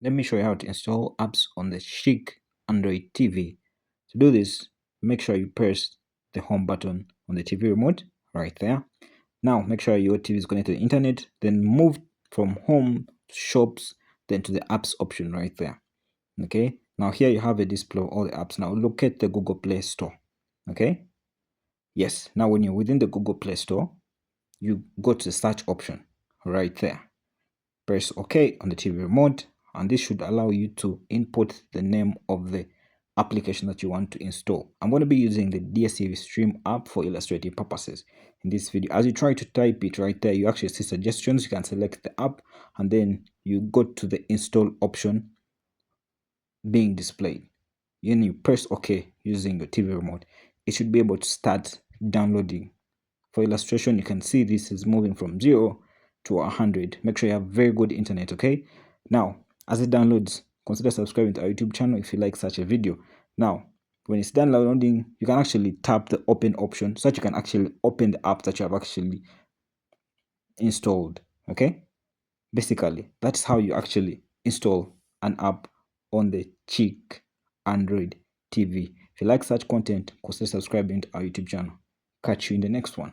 Let me show you how to install apps on the CHiQ Android TV. To do this, make sure you press the home button on the TV remote right there. Now make sure your TV is connected to the internet, then move from home to shops, then to the apps option right there. Okay, now here you have a display of all the apps. Now locate the Google Play Store. Okay, yes, now when you're within the Google Play Store, you go to the search option right there. Press OK on the TV remote, and this should allow you to input the name of the application that you want to install. I'm going to be using the DSTV Stream app for illustrative purposes in this video. As you try to type it right there, you actually see suggestions. You can select the app and then you go to the install option being displayed. Then you press OK using your TV remote. It should be able to start downloading. For illustration, you can see this is moving from 0 to 100. Make sure you have very good internet, okay? Now, as it downloads, consider subscribing to our YouTube channel if you like such a video. Now, when it's downloading, you can actually tap the open option so that you can actually open the app that you have actually installed, okay? Basically, that's how you actually install an app on the CHiQ Android TV. If you like such content, consider subscribing to our YouTube channel. Catch you in the next one.